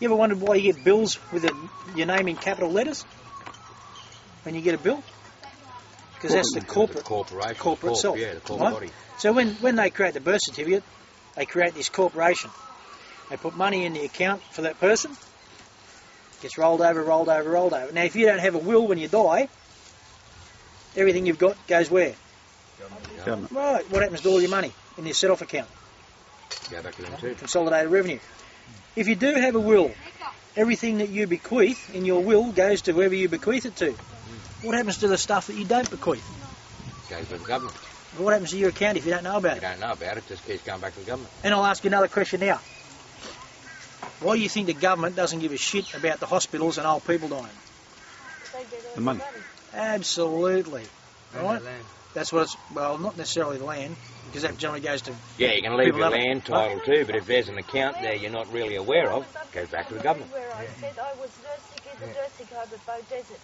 You ever wondered why you get bills with your name in capital letters when you get a bill? Because that's the corporate self. Yeah, the corporate body. So when they create the birth certificate, they create this corporation. They put money in the account for that person. Gets rolled over. Now, if you don't have a will when you die, everything you've got goes where? Government. Right. What happens to all your money in your set-off account? Go back to them too. Consolidated revenue. If you do have a will, everything that you bequeath in your will goes to whoever you bequeath it to. What happens to the stuff that you don't bequeath? Goes to the government. What happens to your account if you don't know about it? You don't know about it, just keeps going back to the government. And I'll ask you another question now. Why do you think the government doesn't give a shit about the hospitals and old people dying? The money. Absolutely. And Right? the land. That's what it's, well, not necessarily the land, because that generally goes to... Yeah, you can leave People your love it. land title too, but if there's an account there you're not really aware of, it goes back to the government. Where I said I was nursing in the nursing home at Bow Desert.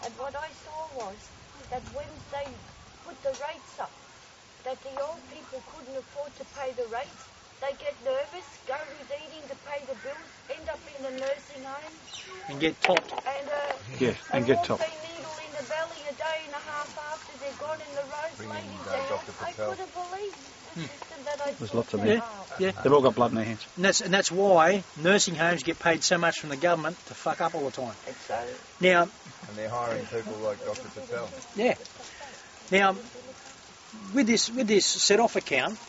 And what I saw was that when they put the rates up, that the old people couldn't afford to pay the rates. They get nervous, go eating to pay the bills, end up in a nursing home. And get topped. And, Yes, and get topped. morphine needle in the belly a day and a half after they're gone in the roads laying down. I couldn't believe the system that I There's saw. lots of them. Yeah. They've all got blood in their hands. And that's why nursing homes get paid so much from the government to fuck up all the time. It's so... Now, And they're hiring people like Dr. Patel. yeah. Now, with this set-off account,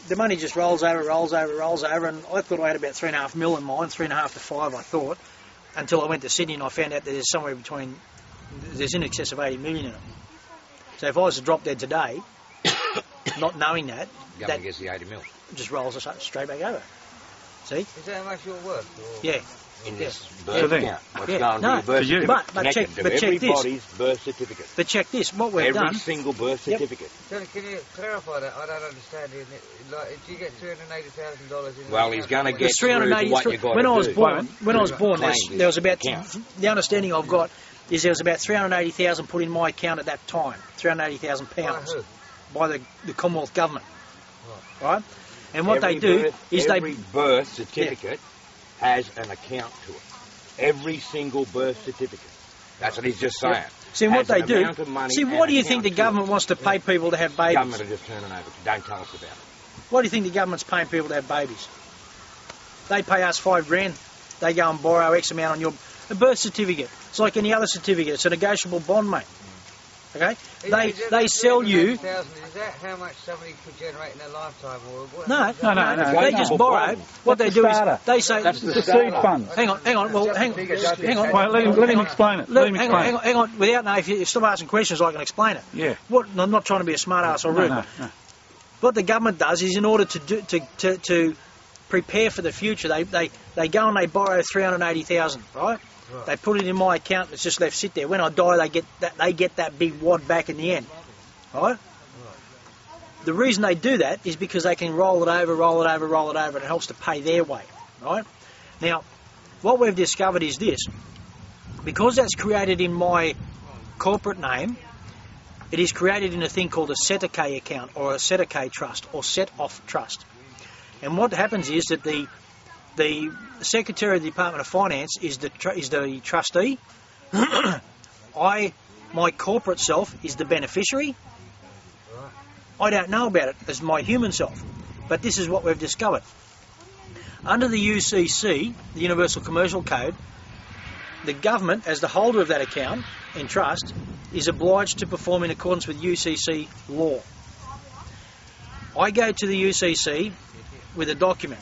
the money just rolls over, and I thought I had about 3.5 mil in mine, 3.5 to 5 I thought, until I went to Sydney and I found out that there's somewhere between, there's in excess of 80 million in it. So if I was to drop dead today, not knowing that, The government that gets the 80 mil. just rolls us straight back over. See? Is that how much you're worth? Or? Yeah. In Yeah. this So birth then- account. What's Yeah, going on no, to your birth for you. certificate? But check- Connected but to check this. everybody's birth certificate. But check this, what we've Every done... single birth Yep. certificate. Tony, can you clarify that? I don't understand it. Like, do you get $380,000 in Well, he's going to get There's through to 380. what you got When to I was do. born, Claim there was about account. the understanding I've got is there was about 380,000 put in my account at that time. 380,000 pounds By who? by the Commonwealth government, right? And what Every they do birth- is every birth certificate has an account to it. Every single birth certificate. That's what he's just saying. see what Has they an do. amount of money See, and why do you account think the to it. government wants to pay people to have The government babies? will just turn it over. Don't tell us about it. Why do you think the government's paying people to have babies? They pay us $5,000. They go and borrow X amount on your a birth certificate. It's like any other certificate. It's a negotiable bond, mate. Okay? They sell you. $380,000, is that how much somebody could generate in their lifetime? Or what? No. No. They just borrow. What they That's do the is starter. they say. That's the The seed fund. Hang on. Well, hang on. Well, let him explain it. Let him Hang explain on. Hang on. Without no, if you stop asking questions, I can explain it. Yeah. What? I'm not trying to be a smart ass or rude. No. What the government does is, in order to prepare for the future, they go and they borrow 380,000, right? They put it in my account. It's just left sit there. When I die, they get that big wad back in the end, right? The reason they do that is because they can roll it over, and it helps to pay their way, right? Now, what we've discovered is this: because that's created in my corporate name, it is created in a thing called a set-a-K account or a set-a-K trust or set-off trust. And what happens is that the Secretary of the Department of Finance is the trustee. My corporate self is the beneficiary. I don't know about it as my human self, but this is what we've discovered. Under the UCC, the Universal Commercial Code, the government, as the holder of that account in trust, is obliged to perform in accordance with UCC law. I go to the UCC with a document,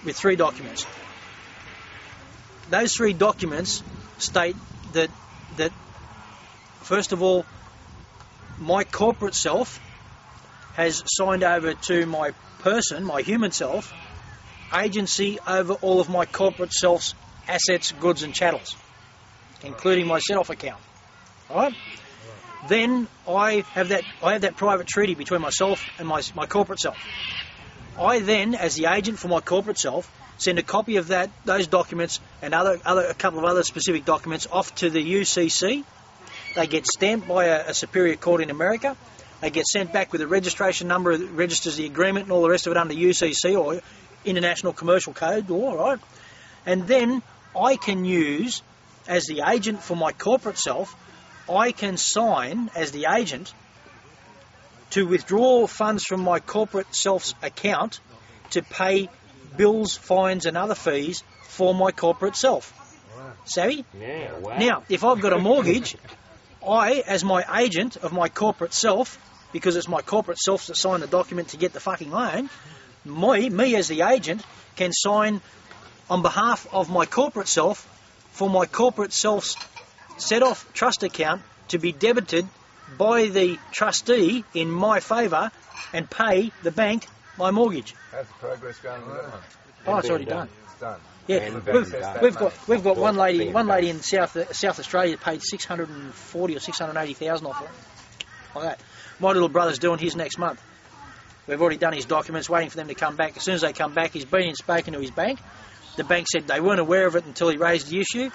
with 3 documents. Those 3 documents state that first of all, my corporate self has signed over to my person, my human self, agency over all of my corporate self's assets, goods and chattels, including my set-off account. All right? Then I have that private treaty between myself and my corporate self. I then, as the agent for my corporate self, send a copy of those documents and a couple of other specific documents off to the UCC. They get stamped by a superior court in America. They get sent back with a registration number that registers the agreement and all the rest of it under UCC or International Commercial Code law, right? And then I can use, as the agent for my corporate self, I can sign as the agent to withdraw funds from my corporate self's account to pay bills, fines and other fees for my corporate self. Savvy? Yeah, wow. Now, if I've got a mortgage, I, as my agent of my corporate self, because it's my corporate self that signed the document to get the fucking loan, me as the agent can sign on behalf of my corporate self for my corporate self's set-off trust account to be debited by the trustee in my favour and pay the bank my mortgage. How's the progress going with that one? Oh, it's already done. It's done. Yeah, And we've got one lady in South Australia paid 640 or 680,000 off it, like that. My little brother's doing his next month. We've already done his documents, waiting for them to come back. As soon as they come back, he's been and spoken to his bank. The bank said they weren't aware of it until he raised the issue.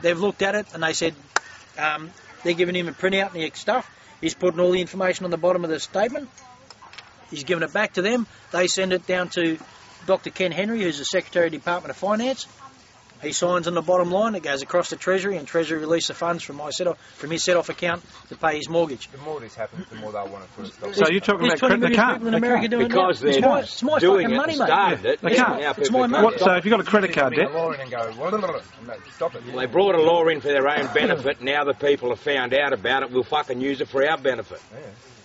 They've looked at it and they said they're giving him a printout and the stuff. He's putting all the information on the bottom of the statement. He's given it back to them. They send it down to Dr. Ken Henry, who's the Secretary of the Department of Finance. He signs on the bottom line. It goes across to Treasury, and Treasury release the funds from his set-off account to pay his mortgage. The more this happens, the more they'll want to put a stop. So you're talking There's about 20 they million can't. people in America doing Because that. they're It's my doing fucking it money, and mate. started it. They can't. Now It's my people money. can't So if you've got a credit card Bring debt, a law in and go, stop it. Well, they brought a law in for their own benefit. Now the people have found out about it. We'll fucking use it for our benefit.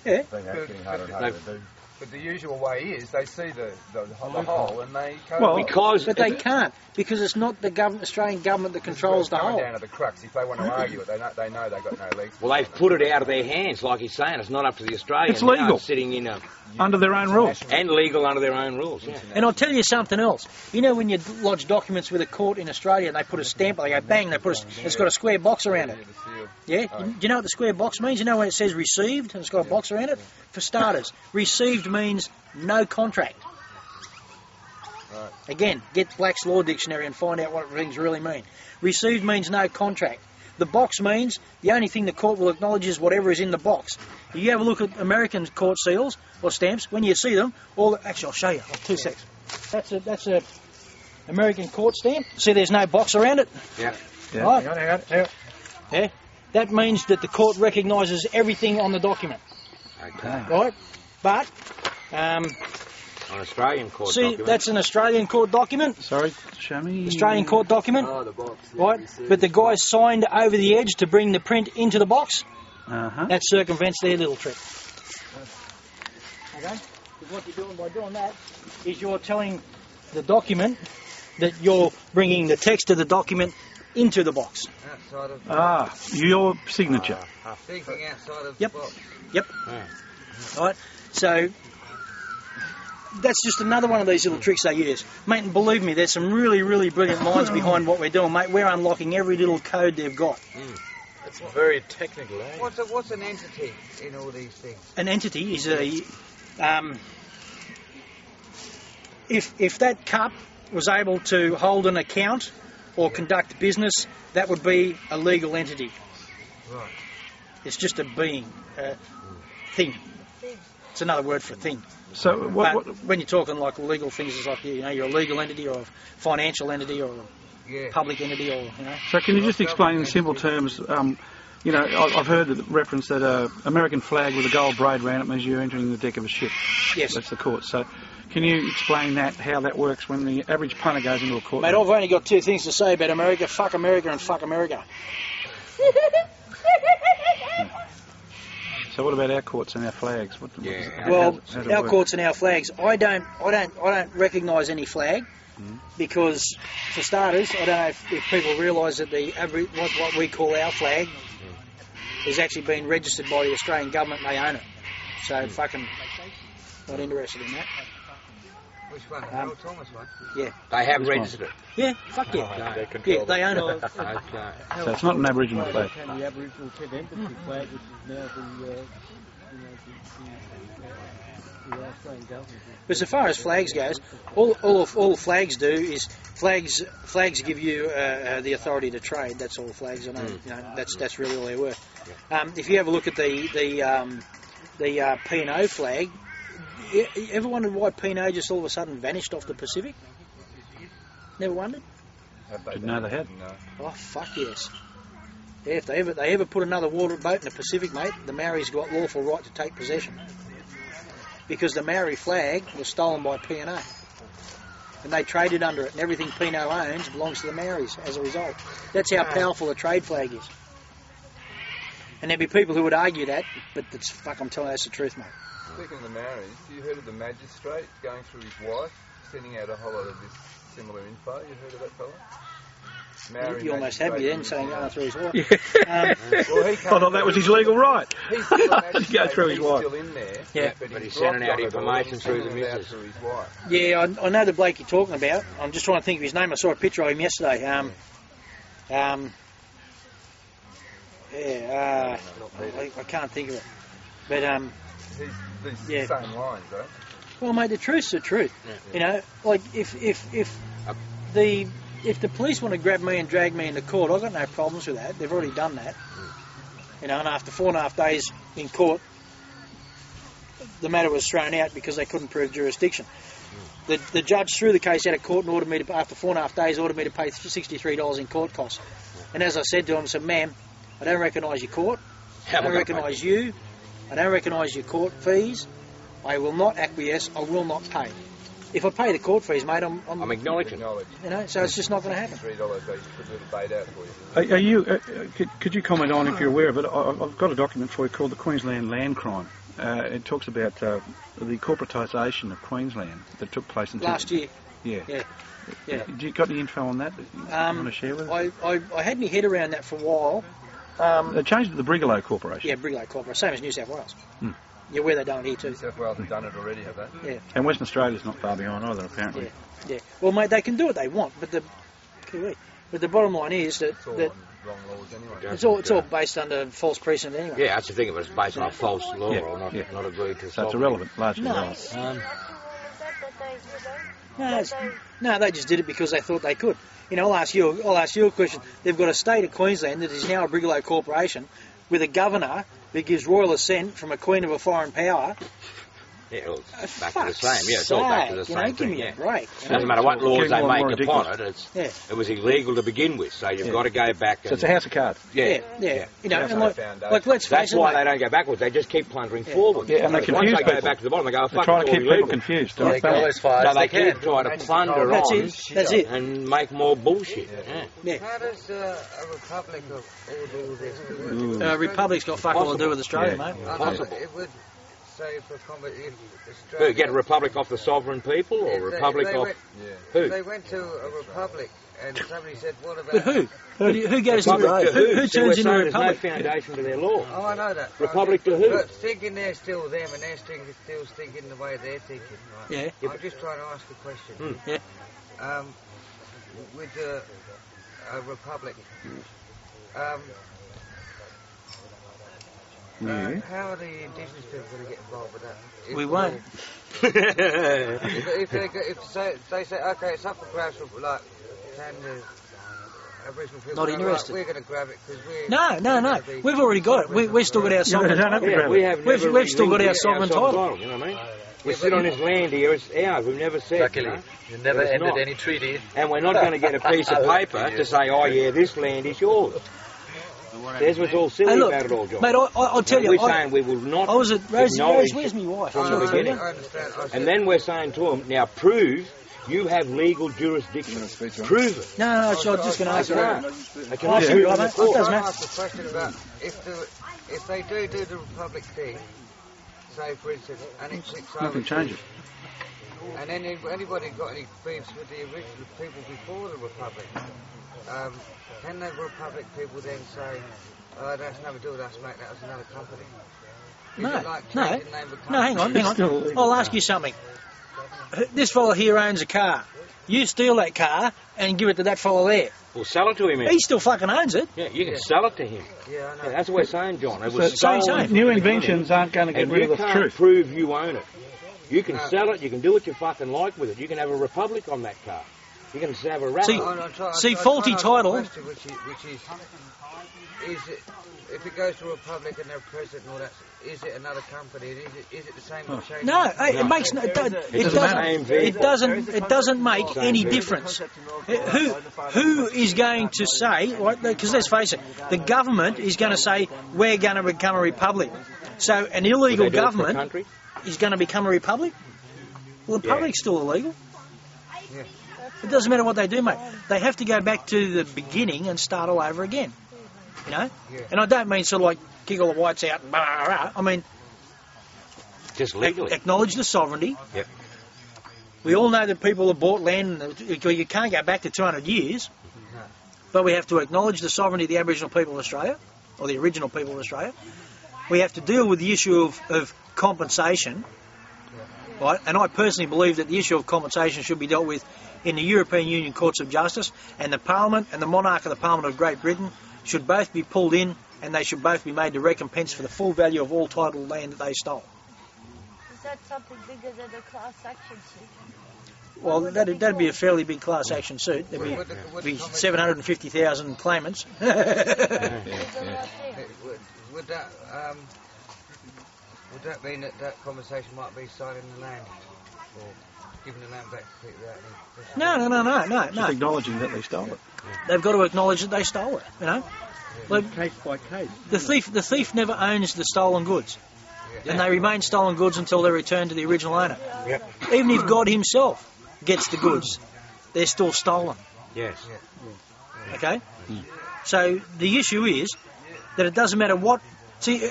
Yeah. I think that's getting harder and harder to do. But the usual way is they see the hole and they cut Well, it. Because But they can't, because it's not the Australian government that controls the coming whole. down to the crux. If they want to argue it, they know they've got no legs. well, they've put it out of their hands, like he's saying. It's not up to the Australian. It's legal. Now it's sitting in under their own rules. and legal under their own rules. Yeah. And I'll tell you something else. You know when you lodge documents with a court in Australia and they put a stamp, they go bang, it's got a square box around it. Yeah? Do you know what the square box means? You know when it says received and it's got a box around it? For starters, received means no contract. Again, get Black's Law Dictionary and find out what things really mean. Received means no contract. The box means the only thing the court will acknowledge is whatever is in the box. If you have a look at American court seals or stamps, when you see them, actually I'll show you. 2 seconds. That's a American court stamp. See, there's no box around it. Yeah. Yeah. Right? Hang on. Yeah. That means that the court recognises everything on the document. Okay. Right? But An Australian court see, document. that's an Australian court document. Sorry, show me. Australian court document. Oh, the box. Right? But the guy signed over the edge to bring the print into the box. Uh-huh. That circumvents their little trick. Okay? Because what you're doing by doing that is you're telling the document that you're bringing the text of the document into the box. Outside of Your signature. thinking outside of Yep. the box. Yep. Yeah. Right? So that's just another one of these little tricks they use. Mate, and believe me, there's some really, really brilliant minds behind what we're doing, mate. We're unlocking every little code they've got. It's very technical, eh? What's an entity in all these things? An entity is if that cup was able to hold an account or conduct business, that would be a legal entity. Right. It's just a being, thing. It's another word for thing. So But when you're talking like legal things, it's like you're a legal entity or a financial entity or a public entity or So can you just explain in simple terms? I've heard the reference that American flag with a gold braid around it means you're entering the deck of a ship. Yes. That's the court. So can you explain how that works when the average punter goes into a court? Mate, I've only got 2 things to say about America. Fuck America and fuck America. So what about our courts and our flags? Well, how's it our work? courts and our flags. I don't recognise any flag because, for starters, I don't know if people realise that what we call our flag is actually been registered by the Australian government and they own it. So fucking not interested in that. Which one? The Earl Thomas one? Yeah. They have registered it. Yeah, fuck yeah. Yeah, they own it. Okay. So it's not an Aboriginal flag. The Aboriginal identity flag, which is now the Australian government. But so far as flags goes, all flags do is flags give you the authority to trade. That's all flags. I know. That's really all they're worth. If you have a look at the P&O flag, you ever wondered why P&O just all of a sudden vanished off the Pacific? Never wondered? Have they Didn't done know they it? had. No. Oh, fuck yes. Yeah, if they ever put another water boat in the Pacific, mate, the Maoris got lawful right to take possession. Because the Maori flag was stolen by P&O. And they traded under it, and everything P&O owns belongs to the Maoris as a result. That's how powerful a trade flag is. And there'd be people who would argue that, but I'm telling you, that's the truth, mate. Speaking of the Maoris, you heard of the magistrate going through his wife, sending out a whole lot of this similar info? You heard of that fella? Maori You almost had me then saying going through his wife. Yeah. Well, he I thought that was his legal right. He's still a magistrate, Go through his he's wife. still in there. Yeah. But he's sending out information through the Sending it out missus. through his wife. Yeah, I know the bloke you're talking about. I'm just trying to think of his name. I saw a picture of him yesterday. I can't think of it. But These same lines, right? well, mate, the truth's the truth. You know, like if the police want to grab me and drag me into court, I've got no problems with that. They've already done that. You know, and after 4.5 days in court, the matter was thrown out because they couldn't prove jurisdiction. The judge threw the case out of court and ordered me to, after 4.5 days, ordered me to pay $63 in court costs. And as I said to him, I said, ma'am, I don't recognise your court. I don't recognise you. I don't recognise your court fees. I will not acquiesce. I will not pay. If I pay the court fees, mate, I'm acknowledging. you know, so it's just not going to happen. $3 they put a little bait out for you. Are you? Could you comment on, if you're aware of it? I've got a document for you called the Queensland Land Crime. It talks about the corporatisation of Queensland that took place in Last year. Yeah. Yeah. Do you got any info on that you want to share with us? I had my head around that for a while. They changed it to the Brigalow Corporation. Yeah, Brigalow Corporation, same as New South Wales. Hmm. Yeah, where they're done here too. New South Wales have done it already, have they? Yeah. And Western Australia's not far behind either, apparently. Yeah. Well, mate, they can do what they want, but the bottom line is that It's all on wrong laws anyway. it's all based under false precedent anyway. Yeah, that's the thing. If it's based on a false law Yeah. or not agreed to. So it's irrelevant, largely No. irrelevant. No, they just did it because they thought they could. You know, I'll ask you a question. They've got a state of Queensland that is now a Brigalow Corporation with a governor that gives royal assent from a queen of a foreign power. Yeah, well, it's back to the same. Yeah, it's all back to the same Give thing. me Yeah. a break. Doesn't matter what laws they More and more make upon ridiculous. it. It was illegal to begin with, so you've got to go back. So it's a house of cards. Yeah. You know, That's and my like foundation. let's face That's it, why mate. they don't go backwards. They just keep plundering forward. Yeah, and they Once confuse they go people. back to the bottom, they go, oh, They're fuck, trying it's to all keep people illegal. confused. They go as far So as they they can. keep trying to plunder That's on it. That's it. and make more bullshit. Yeah. How does a republic all do this? Republic's got fuck all to do with Australia, Yeah. mate. Possible. It would say for if Who, Australia... get a republic off the sovereign people or If they- republic if they off... went- Who? If they went to a republic and somebody said, what about... But who? Who goes to Republic to who who? So turns we're into a saying there's no republic? foundation to their law. Oh, I know that. Republic to who? But thinking they're still them and they're still thinking the way they're thinking, right? Yeah. I'm just trying to ask a question. Yeah. With a republic, how are the indigenous people going to get involved with that? If We won't. If they say, okay, it's up for grabs, like, can the Aboriginal people Not go, interested. Right, we're going to grab it because we're... No. We've already got it. We've still got our Yeah, sovereign. they don't have to grab we it. have We've never still got our relinquished sovereign title. You know what I mean? We sit on this land here, it's ours. We've never said. Exactly. You know? You never It's ended not. any treaty. And we're not going to get a piece of paper to say, oh yeah, this land is yours. There's what's all silly Hey, look, about it all, John. mate, I'll tell you. We're saying we will not I was at Rose, acknowledge where's my wife? from the Sorry, beginning. I understand. And then we're saying to them, now prove you have legal jurisdiction. Prove it. No, I was just going to ask They you. can't. They can Ask prove you, it in right, the mate? court. It doesn't I matter. asked a question about if they do the Republic thing, say for instance, and it clicks over Nothing to- changes. And then anybody got any beefs with the original people before the Republic? Can the Republic people then say, oh, that's nothing to do with us, mate, that was another company? Is it like changing the name of a company? No, hang on. Still illegal. I'll ask you something. This fella here owns a car. You steal that car and give it to that fella there. We'll sell it to him. He still fucking owns it. Yeah, you can sell it to him. Yeah, I know. Yeah, that's what we're saying, John. It So, was same. stolen new from the inventions aren't going to get and rid you of the can't truth. prove you own it. You can sell it, you can do what you fucking like with it. You can have a republic on that car. You can just have a rap. See, faulty title. Which is it, if it goes to a republic and they're president and all that, is it another company? Is it the same? No, hey, it makes no. It doesn't make any difference. Who is going to say? Because let's face it, the government is going to say we're going to become a republic. So an illegal government is going to become a republic. Well, the republic's still illegal. Yeah. It doesn't matter what they do, mate. They have to go back to the beginning and start all over again. You know? Yeah. And I don't mean sort of like kick all the whites out and blah, blah, blah. I mean... just legally. Acknowledge the sovereignty. Yep. We all know that people have bought land. You can't go back to 200 years. But we have to acknowledge the sovereignty of the Aboriginal people of Australia, or the original people of Australia. We have to deal with the issue of compensation. Right? And I personally believe that the issue of compensation should be dealt with in the European Union Courts of Justice, and the Parliament and the monarch of the Parliament of Great Britain should both be pulled in, and they should both be made to recompense for the full value of all title land that they stole. Is that something bigger than a class action suit? Well, that'd be a fairly big class action suit. There'd be 750,000 claimants. Would that mean that conversation might be signing the land, or giving the land back to people without any... No. Just acknowledging that they stole it. They've got to acknowledge that they stole it, you know. Like, case by case. The thief never owns the stolen goods. And they remain stolen goods until they're returned to the original owner. Yep. Even if God himself gets the goods, they're still stolen. Yes. Okay? So the issue is that it doesn't matter what... See,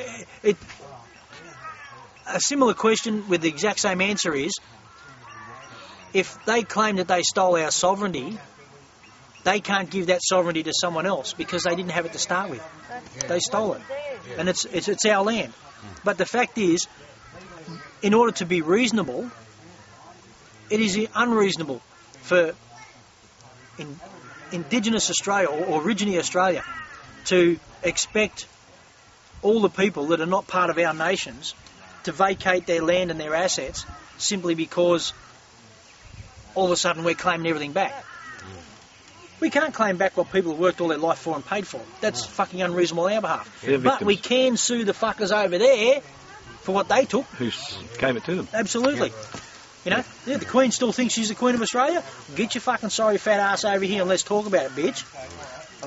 a similar question with the exact same answer is, if they claim that they stole our sovereignty, they can't give that sovereignty to someone else because they didn't have it to start with. They stole it. And it's our land. But the fact is, in order to be reasonable, it is unreasonable for Indigenous Australia or Aborigine Australia to expect all the people that are not part of our nations to vacate their land and their assets simply because all of a sudden we're claiming everything back. We can't claim back what people have worked all their life for and paid for. That's fucking unreasonable on our behalf. But we can sue the fuckers over there for what they took. Who gave it to them. Absolutely. You know, the Queen still thinks she's the Queen of Australia. Get your fucking sorry fat ass over here and let's talk about it, bitch.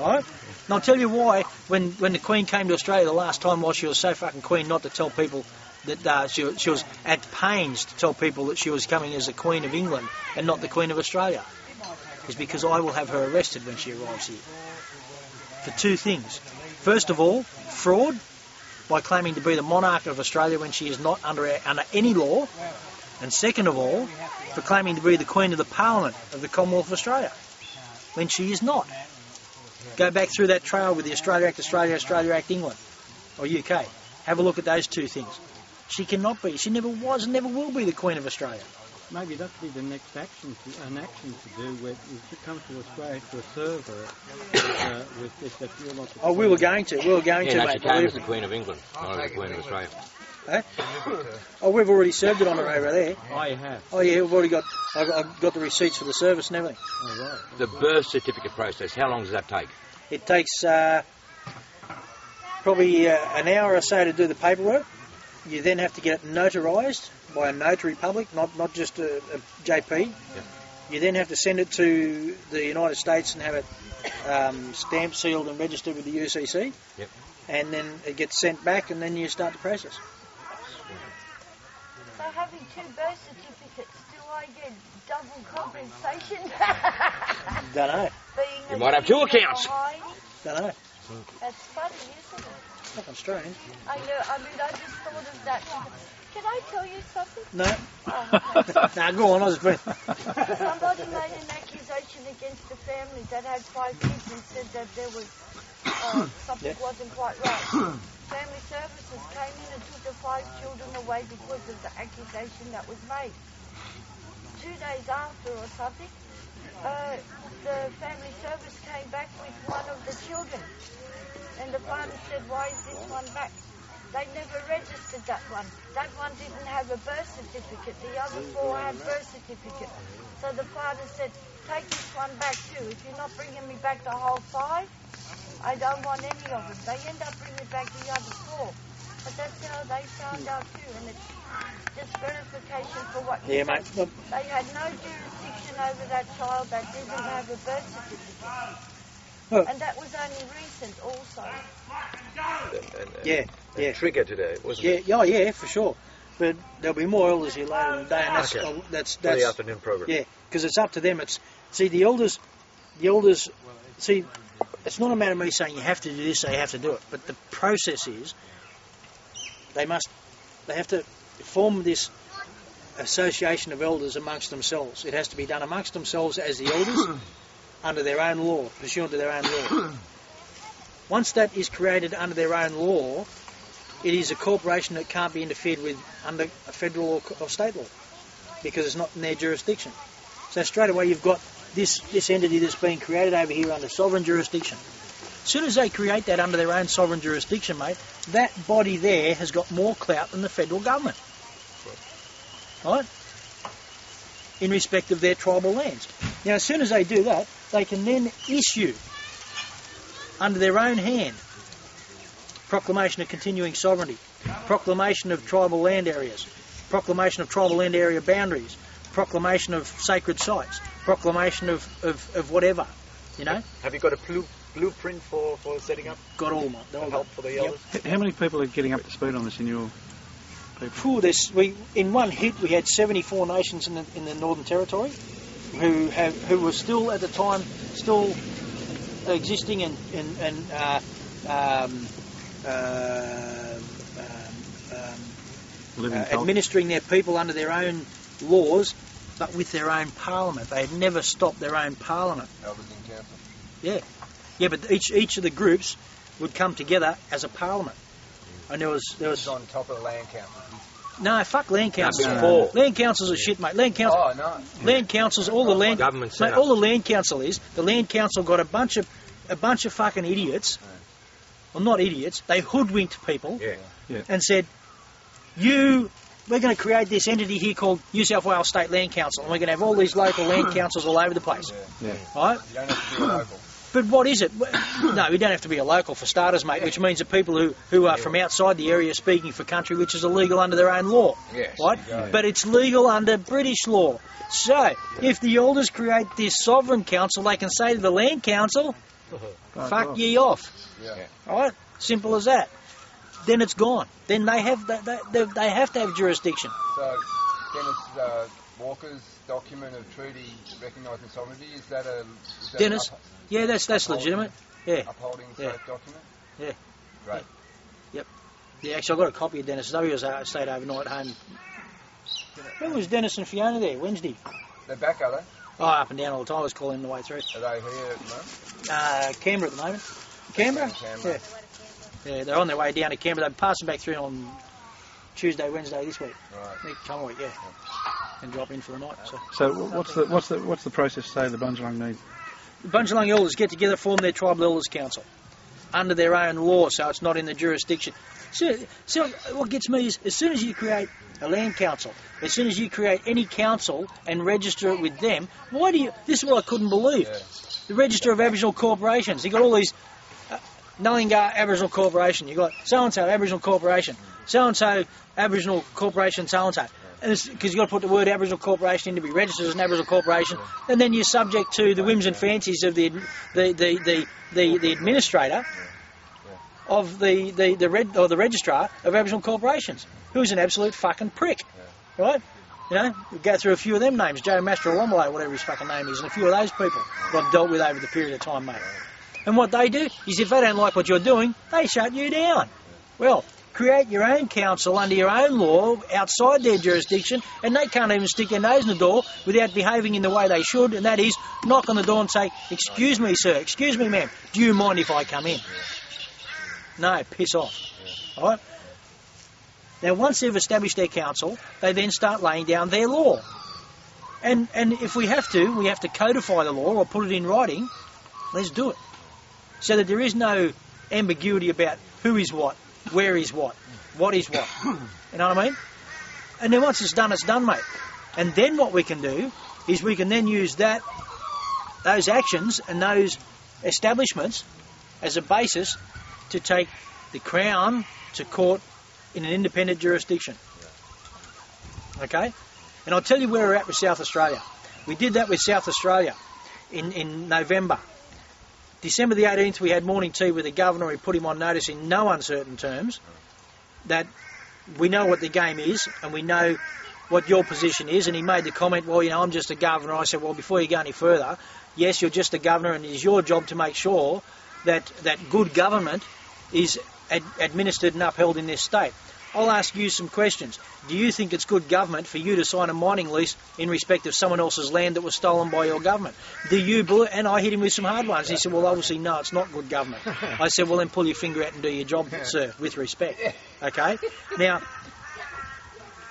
Alright? And I'll tell you why, when the Queen came to Australia the last time, while she was so fucking Queen not to tell people that she was at pains to tell people that she was coming as the Queen of England and not the Queen of Australia, is because I will have her arrested when she arrives here. For two things. First of all, fraud, by claiming to be the monarch of Australia when she is not under any law. And second of all, for claiming to be the Queen of the Parliament of the Commonwealth of Australia, when she is not. Go back through that trail with the Australia Act, Australia Act England, or UK. Have a look at those two things. She cannot be, she never was and never will be the Queen of Australia. Maybe that would be the next action to do, where you should come to Australia to serve her with this, that you're not... Oh, we were going to, mate. She came as the Queen of England, not as the Queen of Australia. Eh? Oh, we've already served it on her over there. Oh, you have? Oh, yeah, we've already got... I've got the receipts for the service and everything. Oh, right. The birth certificate process, how long does that take? It takes probably an hour or so to do the paperwork. You then have to get it notarised by a notary public, not just a JP. Yep. You then have to send it to the United States and have it stamped, sealed and registered with the UCC. Yep. And then it gets sent back and then you start the process. So having two birth certificates, do I get double compensation? Don't know. You might have two accounts. Don't know. That's funny, isn't it? Fucking strange. I know, I just thought of that. Can I tell you something? No. Oh, okay. Nah, go on, I was just... Somebody made an accusation against the family that had 5 kids and said that there was something wasn't quite right. Family Services came in and took the 5 children away because of the accusation that was made. 2 days after or something, the Family Service came back with one of the children. And the father said, why is this one back? They never registered that one. That one didn't have a birth certificate. The other 4 had birth certificates. So the father said, take this one back too. If you're not bringing me back the whole 5, I don't want any of it. They end up bringing back the other 4. But that's how they found out too, and it's just verification for what you Yeah, said. mate. Look, They had no jurisdiction over that child that didn't have a birth certificate. Look. And that was only recent also. Yeah. Trigger today, wasn't it? Yeah, oh yeah, for sure. But there'll be more elders here later in the day, and Okay. that's For the afternoon program. yeah, because it's up to them. The elders. See, it's not a matter of me saying you have to do this, so you have to do it. But the process is, they have to form this association of elders amongst themselves. It has to be done amongst themselves as the elders, under their own law, pursuant to their own law. Once that is created under their own law, it is a corporation that can't be interfered with under a federal or state law, because it's not in their jurisdiction. So straight away you've got this entity that's been created over here under sovereign jurisdiction. As soon as they create that under their own sovereign jurisdiction, mate, that body there has got more clout than the federal government. Right? In respect of their tribal lands. Now, as soon as they do that, they can then issue, under their own hand, proclamation of continuing sovereignty, proclamation of tribal land areas, proclamation of tribal land area boundaries, proclamation of sacred sites, proclamation of whatever, you know. Have you got a blueprint for setting up? Got all, mate. They're all Help for the elders? How many people are getting up to speed on this in your people? In one hit we had 74 nations in the Northern Territory who were still at the time existing and administering their people under their own laws, but with their own parliament. They had never stopped their own parliament. Elders in council. Yeah, but each of the groups would come together as a parliament, and there was It's on top of the land council. no, fuck land councils. before. Land councils are shit, mate. Land council. Oh, no. Land councils, all the land, Government mate, set all up. the land council is the land council got a bunch of fucking idiots. Well, not idiots. They hoodwinked people Yeah. and said, we're going to create this entity here called New South Wales State Land Council, and we're going to have all these local land councils all over the place. Yeah. Right? You don't have to be a local. But what is it? No, you don't have to be a local for starters, mate, which means that people who are from outside the area speaking for country, which is illegal under their own law. Yes, Right? yeah. But it's legal under British law. So, if the elders create this sovereign council, they can say to the land council, fuck ye off. Yeah. Right? Simple as that. Then it's gone. Then they have to have jurisdiction. So, Dennis Walker's document of treaty recognising sovereignty, is that Dennis? an Yeah, that's legitimate. Yeah. upholding Yeah. safe document? Yeah. Great. Yeah, actually, I got a copy of Dennis. He stayed overnight home. When was Dennis and Fiona there? Wednesday. They're back, are they? Oh, up and down all the time. I was calling the way through. Are they here at the moment? Canberra at the moment. Canberra? Canberra. Yeah, they're on their way down to Canberra. They're passing back through on Tuesday, Wednesday this week. Right. Come week, yeah. And drop in for the night. So. So what's the process say the Bundjalung need? The Bundjalung elders get together, form their tribal elders council under their own law, so it's not in the jurisdiction. So what gets me is, as soon as you create a land council, as soon as you create any council and register it with them, why do you... This is what I couldn't believe. Yeah. The Register of Aboriginal Corporations. You got all these... Nullingar Aboriginal Corporation. You got so-and-so Aboriginal Corporation. So-and-so Aboriginal Corporation so-and-so. Because you've got to put the word Aboriginal Corporation in to be registered as an Aboriginal Corporation, and then you're subject to the whims and fancies of the administrator of the registrar of Aboriginal Corporations, who's an absolute fucking prick, right? You know, we go through a few of them names, Joe Mastrolomolo, whatever his fucking name is, and a few of those people that I've dealt with over the period of time, mate. And what they do is, if they don't like what you're doing, they shut you down. Well, create your own council under your own law outside their jurisdiction, and they can't even stick their nose in the door without behaving in the way they should, and that is knock on the door and say, excuse me, sir, excuse me, ma'am, do you mind if I come in? No, piss off. All right? Now, once they've established their council, they then start laying down their law. And if we have to codify the law or put it in writing, let's do it. So that there is no ambiguity about who is what, where is what is what. You know what I mean? And then once it's done, mate. And then what we can do is we can then use that those actions and those establishments as a basis to take the Crown to court in an independent jurisdiction. Okay? And I'll tell you where we're at with South Australia. We did that with South Australia in November. December the 18th, we had morning tea with the governor. We put him on notice in no uncertain terms that we know what the game is and we know what your position is. And he made the comment, well, you know, I'm just a governor. I said, well, before you go any further, yes, you're just a governor and it is your job to make sure that good government is administered and upheld in this state. I'll ask you some questions. Do you think it's good government for you to sign a mining lease in respect of someone else's land that was stolen by your government? Do you believe? And I hit him with some hard ones. He said, well, obviously, no, it's not good government. I said, well, then pull your finger out and do your job, sir, with respect. Okay? Now,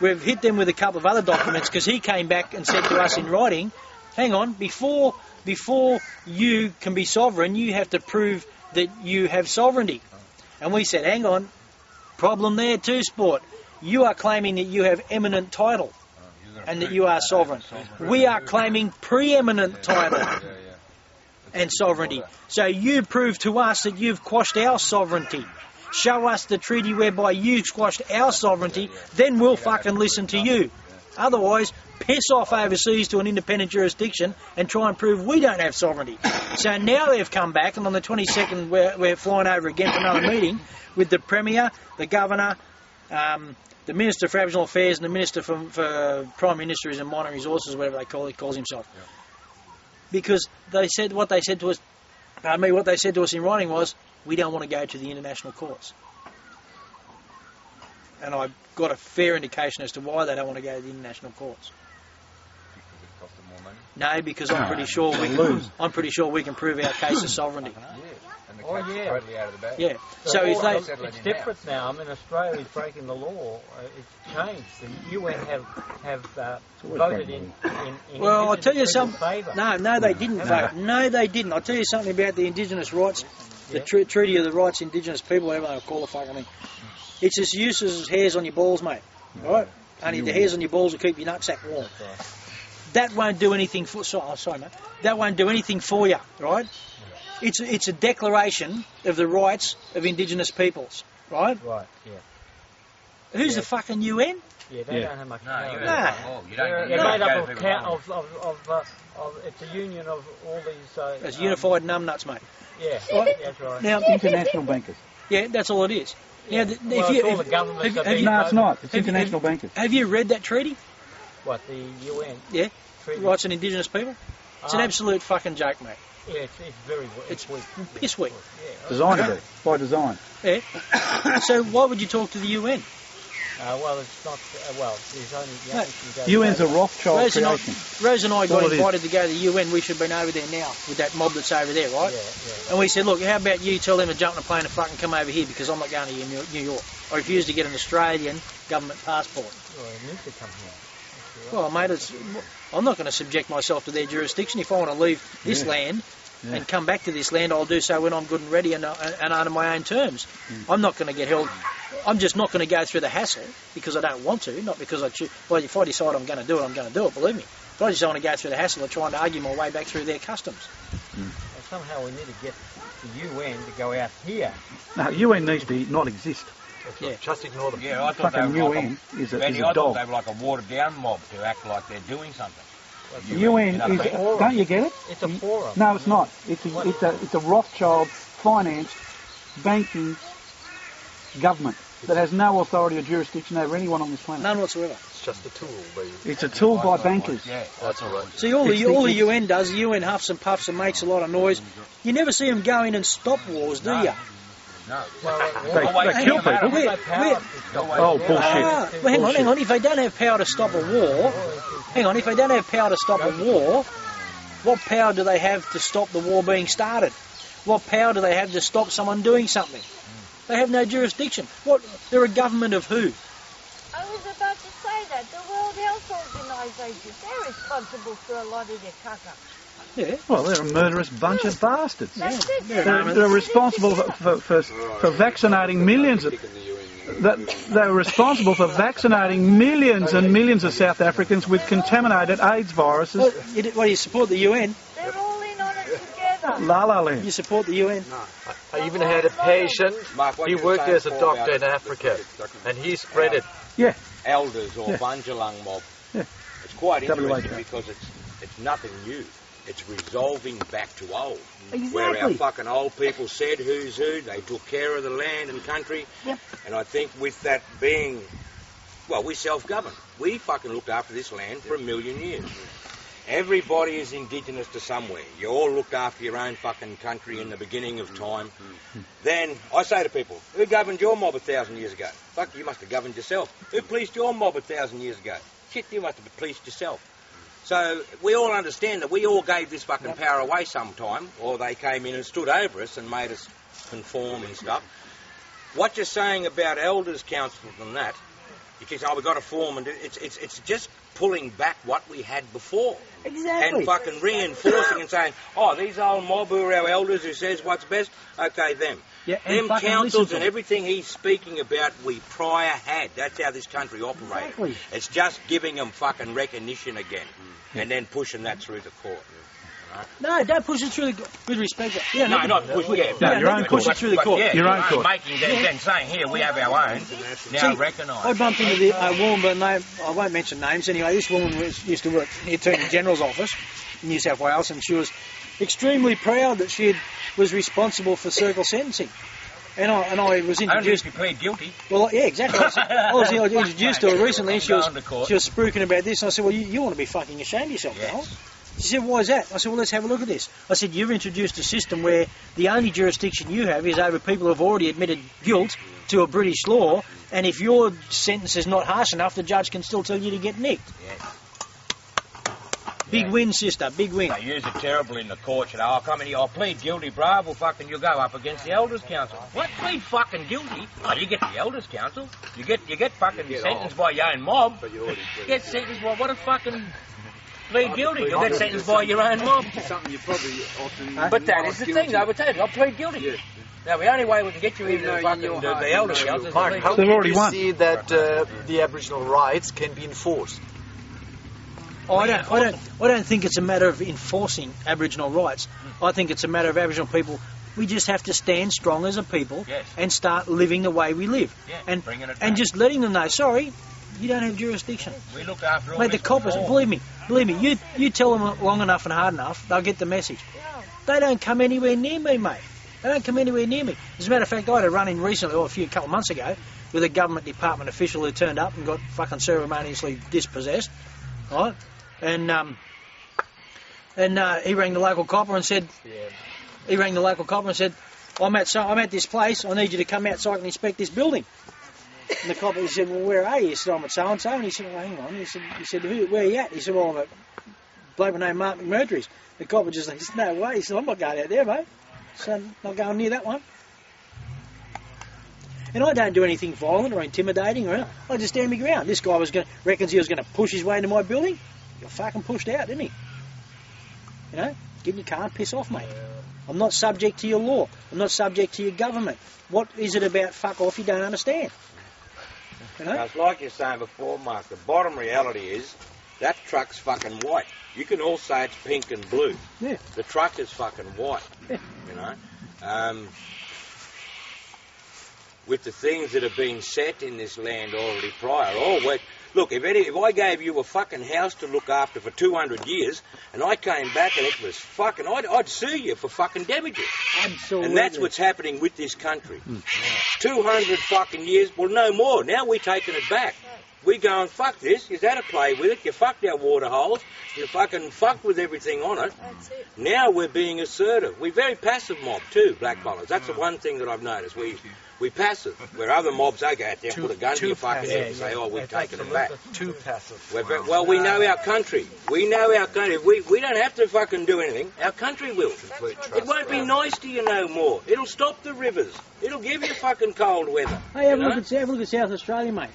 we've hit them with a couple of other documents because he came back and said to us in writing, hang on, before you can be sovereign, you have to prove that you have sovereignty. And we said, hang on, problem there too, Sport. You are claiming that you have eminent title and that you are sovereign. We are claiming preeminent title and sovereignty. So you prove to us that you've quashed our sovereignty. Show us the treaty whereby you squashed our sovereignty, then we'll fucking listen to you. Otherwise, piss off overseas to an independent jurisdiction and try and prove we don't have sovereignty. So now they've come back, and on the 22nd we're flying over again for another meeting with the Premier, the Governor, the Minister for Aboriginal Affairs and the Minister for Prime Ministries and Mining Resources, whatever he calls himself. Yeah. Because they said what they said to us in writing was, we don't want to go to the international courts. And I got a fair indication as to why they don't want to go to the international courts. Because it costs them more money? No, because I'm pretty sure we can prove our case of sovereignty. And the cat's totally out of the bag. Yeah. So it's different now. I mean, Australia's breaking the law. It's changed. The UN have voted in well, I'll tell you something. Favour. No, they didn't vote. No, they didn't. I'll tell you something about the Indigenous rights, the Treaty of the Rights of Indigenous People, whatever they call the fucking thing. It's as useless as hairs on your balls, mate. Right? Only the hairs on your balls will keep your nutsack warm. That won't do anything for. Sorry, mate. That won't do anything for you, right? It's a declaration of the rights of Indigenous peoples, right? Right. Yeah. Who's the fucking UN? Yeah, they don't have much power. No. They're made up of it's a union of all these. It's unified numbnuts, mate. Yeah, right? That's right. Now, international bankers. Yeah, that's all it is. Yeah. Now, No, it's not. It's international bankers. Have you read that treaty? What, the UN? Yeah. Treaty? Rights of Indigenous people? It's an absolute fucking joke, mate. Yeah, it's very it's weak. Piss weak. Yeah. Designed to be, by design. Yeah. So why would you talk to the UN? Well, it's not. There's only. UN's a Rothschild creation. Rose and I got invited to go to the UN. We should have been over there now with that mob that's over there, right? Yeah. And we said, look, how about you tell them to jump in a plane and fucking come over here because I'm not going to New York. I refuse to get an Australian government passport. Well, they need to come here. Well, mate, I'm not going to subject myself to their jurisdiction. If I want to leave this land and come back to this land, I'll do so when I'm good and ready and under my own terms. I'm not going to get held. I'm just not going to go through the hassle because I don't want to, not because I choose. Well, if I decide I'm going to do it, I'm going to do it, believe me. But I just don't want to go through the hassle of trying to argue my way back through their customs. Well, somehow we need to get the UN to go out here. No, UN needs to not exist. Yeah. Just ignore them. Yeah, I thought fucking they were UN is a I dog. thought they were like a watered-down mob to act like they're doing something. UN is. Don't you get it? It's a forum. No, it's not. It's a Rothschild financed banking government that has no authority or jurisdiction over anyone on this planet. None whatsoever. It's just a tool. It's a tool by bankers. Yeah, that's all right. See, all the UN does, the UN huffs and puffs and makes a lot of noise. You never see them go in and stop wars, do you? No. They kill people. Oh, bullshit. Well, hang on. If they don't have power to stop a war, what power do they have to stop the war being started? What power do they have to stop someone doing something? They have no jurisdiction. They're a government of who? I was about to say that. The World Health Organisation, they're responsible for a lot of their caca. Yeah. Well, they're a murderous bunch of bastards. That's it. They're responsible for vaccinating millions of... They're responsible for vaccinating millions and millions of South Africans with contaminated AIDS viruses. Well, you support the UN? They're all in on La La Land. You support the UN? I even had a patient. Mark, what He you were worked saying as a before doctor about in Africa, and he spread it. Yeah. Elders or Yeah. Bunjalung mob. Yeah. It's quite interesting WHO. because it's nothing new. It's resolving back to old. Exactly. Where our fucking old people said who's who, they took care of the land and country. Yep. And I think with that being, well, we self-govern. We fucking looked after this land for 1 million years. Everybody is indigenous to somewhere. You all looked after your own fucking country in the beginning of time. Then I say to people, who governed your mob 1,000 years ago? Fuck, you must have governed yourself. Who policed your mob 1,000 years ago? Shit, you must have policed yourself. So we all understand that we all gave this fucking power away sometime, or they came in and stood over us and made us conform and stuff. What you're saying about elders, councils and that, you keep saying, oh, we've got to form, and it's just pulling back what we had before. Exactly. And fucking reinforcing and saying, oh, these old mob who are our elders who says what's best, okay, them. Yeah, and Them fucking councils listen to and them. everything he's speaking about, we prior had. That's how this country operated. Exactly. It's just giving them fucking recognition again, and then pushing that through the court. No, don't push it through the with respect. Yeah, No, not push it. No, your own push court. it through the court. Yeah, Your own court. Making then saying here we have our own. Now See, recognise. I bumped into a woman by the name, I won't mention names anyway, this woman used to work in the Attorney General's office in New South Wales, and she was extremely proud that she was responsible for circle sentencing. And I was Only introduced... if you plead guilty. Well, yeah, exactly. I was introduced to her recently, and she was spruiking about this, and I said, well, you want to be fucking ashamed of yourself, Yes. Noel. She said, why is that? I said, well, let's have a look at this. I said, you've introduced a system where the only jurisdiction you have is over people who have already admitted guilt to a British law, and if your sentence is not harsh enough, the judge can still tell you to get nicked. Yes. Big win, sister, big win. They use it terrible in the court. You know, I'll come in here, I'll plead guilty, bruv. Well, fucking, you'll go up against the Elders Council. What? Plead fucking guilty? Oh, you get the Elders Council. You get fucking sentenced by your own mob. But you already Get sentenced by what a fucking... Plead guilty. You'll get sentenced by your own mob. Something you probably often. But that is the thing, I would tell you. I'll plead guilty. Yeah. Now, the only way we can get you into fucking the Elders Council is to plead How They've do already you won. see that the Aboriginal rights can be enforced? I don't think it's a matter of enforcing Aboriginal rights. I think it's a matter of Aboriginal people. We just have to stand strong as a people Yes. and start living the way we live. Yeah, and bringing it and back. just letting them know, sorry, you don't have jurisdiction. We looked after all Mate, the this coppers, before. believe me, you tell them long enough and hard enough, they'll get the message. Yeah. They don't come anywhere near me, mate. They don't come anywhere near me. As a matter of fact, I had a run-in recently, or a couple of months ago, with a government department official who turned up and got fucking ceremoniously dispossessed, right? And he rang the local copper and said, I'm at this place, I need you to come out so I can inspect this building. And the copper, he said, well, where are you? He said, I'm at so-and-so. And he said, well, hang on. He said, where are you at? He said, well, I'm at bloke named Mark McMurtrie's. The copper just like, no way. He said, I'm not going out there, mate. So I'm not going near that one. And I don't do anything violent or intimidating or anything. I just stand my ground. This guy reckons he was going to push his way into my building. He got fucking pushed out, didn't he? You know, get in your car and piss off, mate. I'm not subject to your law. I'm not subject to your government. What is it about fuck off you don't understand? You know? Now, it's like you're saying before, Mark, the bottom reality is that truck's fucking white. You can all say it's pink and blue. Yeah. The truck is fucking white, Yeah. you know. With the things that have been set in this land already prior. Look, if I gave you a fucking house to look after for 200 years, and I came back and it was fucking, I'd sue you for fucking damages. Absolutely. And that's what's happening with this country. 200 fucking years, well, no more. Now we're taking it back. We going, fuck this, you had to play with it, you fucked our water holes, you fucking fucked with everything on it. That's it. Now we're being assertive. We're very passive mob too, blackfellas. That's the one thing that I've noticed. We passive. Where other mobs, they go out there and put a gun to your fucking head and say, oh, we've taken it back. Too passive. Well, we know our country. We know our country. We don't have to fucking do anything. Our country will. It won't be nice to you no more. It'll stop the rivers. It'll give you fucking cold weather. Hey, have a you look know? at South Australia, mate.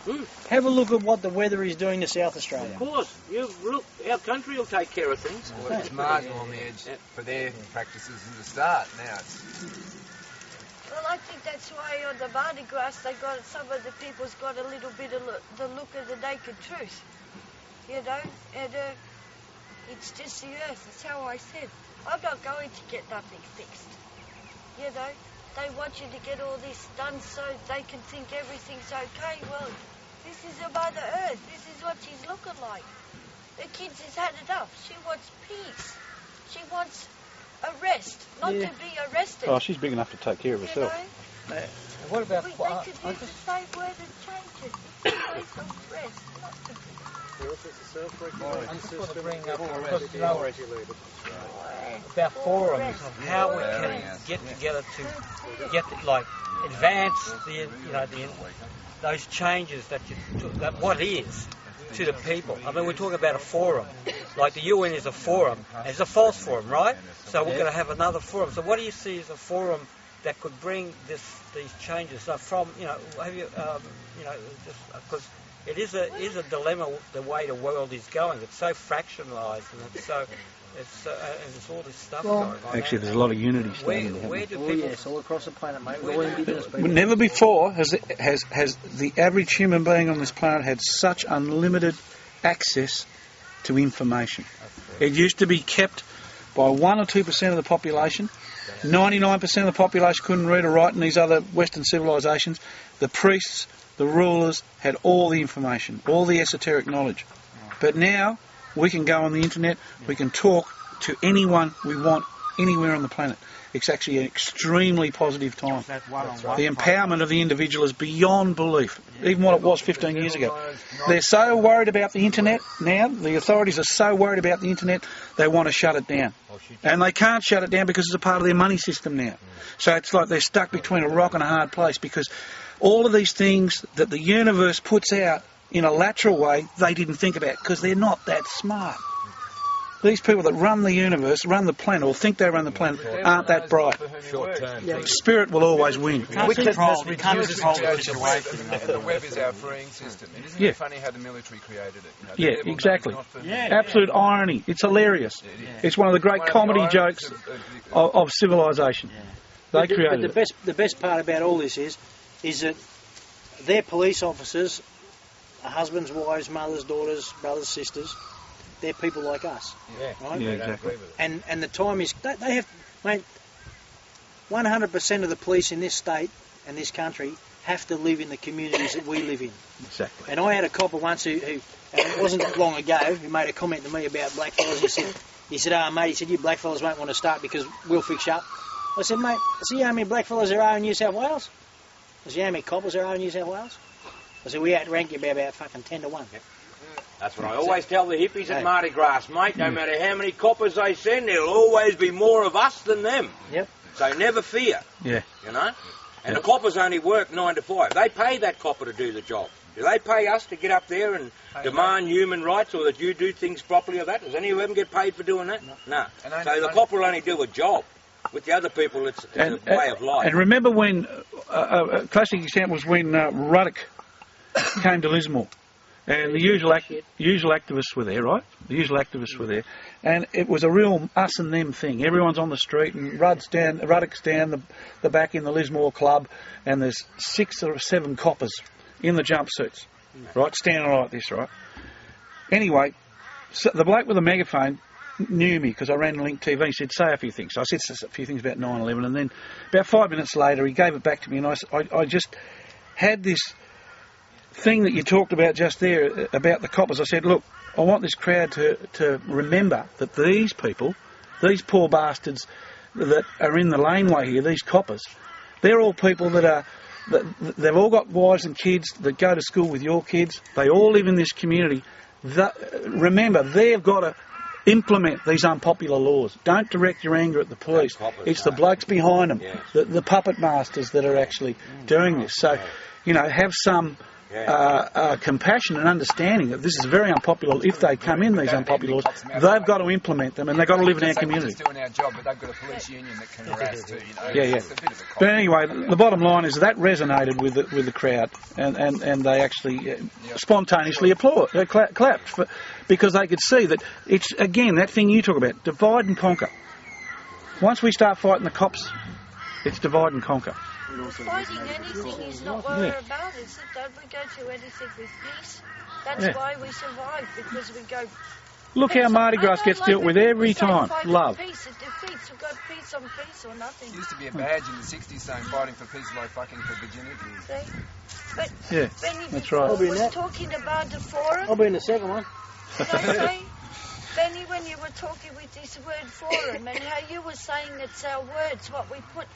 Hmm. Have a look at what the weather is doing to South Australia. Of course. Look, our country will take care of things. Well, it was marginal on the edge for their practices in the start. Now it's. Well, I think that's why on the Mardi Gras some of the people's got a little bit of the look of the naked truth, you know, and it's just the earth. That's how I said. I'm not going to get nothing fixed. You know, they want you to get all this done so they can think everything's okay. Well, this is a Mother Earth. This is what she's looking like. The kids has had enough. She wants peace. She wants a rest, not to be arrested. Oh, she's big enough to take care of herself. You know? What about... They could use the same word and change it. It's a place of rest, not to be. I just want to bring up about forums of how we can get together to get advance those changes that what is to the people. I mean, we're talking about a forum. Like the UN is a forum. And it's a false forum, right? So we're going to have another forum. So what do you see as a forum that could bring these changes? So from, have you, because it is a dilemma the way the world is going. It's so fractionalised and it's all this stuff going on. Actually, there's a lot of unity standing there. Where do people... yes, all across the planet, mate. All indigenous people. Never before has the average human being on this planet had such unlimited access to information. It used to be kept by 1 or 2% of the population. 99% of the population couldn't read or write in these other Western civilisations. The priests, the rulers had all the information, all the esoteric knowledge. But now we can go on the internet, we can talk to anyone we want anywhere on the planet. It's actually an extremely positive time. The empowerment of the individual is beyond belief, even what it was 15 years ago. They're so worried about the internet now, the authorities are so worried about the internet, they want to shut it down. And they can't shut it down because it's a part of their money system now. So it's like they're stuck between a rock and a hard place, because all of these things that the universe puts out in a lateral way, they didn't think about because they're not that smart. These people that run the universe, run the planet, or think they run the planet, aren't that bright. Spirit will always win. The web is our freeing system. And isn't it funny how the military created it? Exactly. Absolute irony. It's hilarious. It's one of the great comedy jokes of civilization. They created it. But the best part about all this is that their police officers, husbands, wives, mothers, daughters, brothers, sisters, they're people like us. Right? Yeah, exactly. And the time is... They have... Mate, 100% of the police in this state and this country have to live in the communities that we live in. Exactly. And I had a copper once who and it wasn't long ago, who made a comment to me about blackfellas. He said, mate, he said, you blackfellas won't want to start because we'll fix you up. I said, mate, see how many blackfellas there are in New South Wales? I said, how many coppers there are in New South Wales? I said, we outrank you by about fucking 10 to 1. Yep. That's what I always tell the hippies at Mardi Gras, mate. No matter how many coppers they send, there'll always be more of us than them. Yep. So never fear. Yeah. You know? And the coppers only work 9 to 5. They pay that copper to do the job. Do they pay us to get up there and demand human rights, or that you do things properly or that? Does any of them get paid for doing that? No. So the copper will only do a job. With the other people, it's a way of life. And remember when, a classic example was when Ruddock came to Lismore. And the usual activists were there, right? The usual activists were there. And it was a real us and them thing. Everyone's on the street, and Ruddock's down the back in the Lismore Club, and there's 6 or 7 coppers in the jumpsuits, right? Standing like this, right? Anyway, so the bloke with the megaphone knew me because I ran Link TV. He said, say a few things. So I said a few things about 9/11, and then about 5 minutes later, he gave it back to me, and I just had this thing that you talked about just there about the coppers. I said, look, I want this crowd to remember that these people, these poor bastards that are in the laneway here, these coppers, they're all people they've all got wives and kids that go to school with your kids. They all live in this community. Remember, they've got to implement these unpopular laws. Don't direct your anger at the police. It's the blokes behind them, the puppet masters that are actually doing this. So, have some compassion and understanding that this is very unpopular. If they come in, these unpopular laws, they've got to implement them, and they've got to live in our community. They're doing our job, but they've got a police union that can harass too. Yeah. But anyway, the bottom line is that resonated with the crowd, and they actually spontaneously clapped because they could see that it's, again, that thing you talk about, divide and conquer. Once we start fighting the cops, it's divide and conquer. Fighting anything is not what we're about, is it? Don't we go to anything with peace? That's why we survive, because we go Look how Mardi Gras gets dealt with every time. Love. Peace, it defeats. We've got peace on peace or nothing. It used to be a badge in the 60s saying fighting for peace is like fucking for virginity. See? But Yeah, Benny that's before right. was talking about the forum. I'll be in the second one. Did I say, Benny, when you were talking with this word forum and how you were saying it's our words, what we put,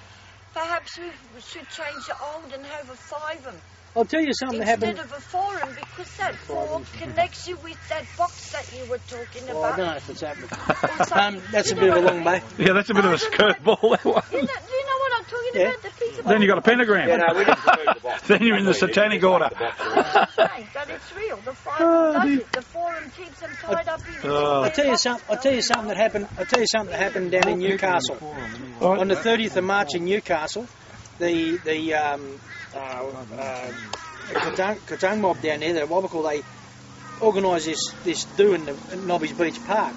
perhaps we should change the old and have a fivum I'll tell you something that instead happened. of a forum, because that four connects you with that box that you were talking Well, I about. don't know if it's happening. Or something. That's You a know bit of a what I long mean? bay. Yeah, that's a bit of a curveball, that one. Do you know what I'm talking Yeah. about? The piece of Then you got a pentagram. Yeah, no, we didn't remove the box. Then you're in the satanic order. saying that it's real. The forum does it. The forum keeps them tied up in I'll tell you something that happened. I'll tell you something that happened down in Newcastle on the 30th of March in Newcastle. The Kotang mob down there, the Wabakal, they organised this do in Nobby's Beach Park,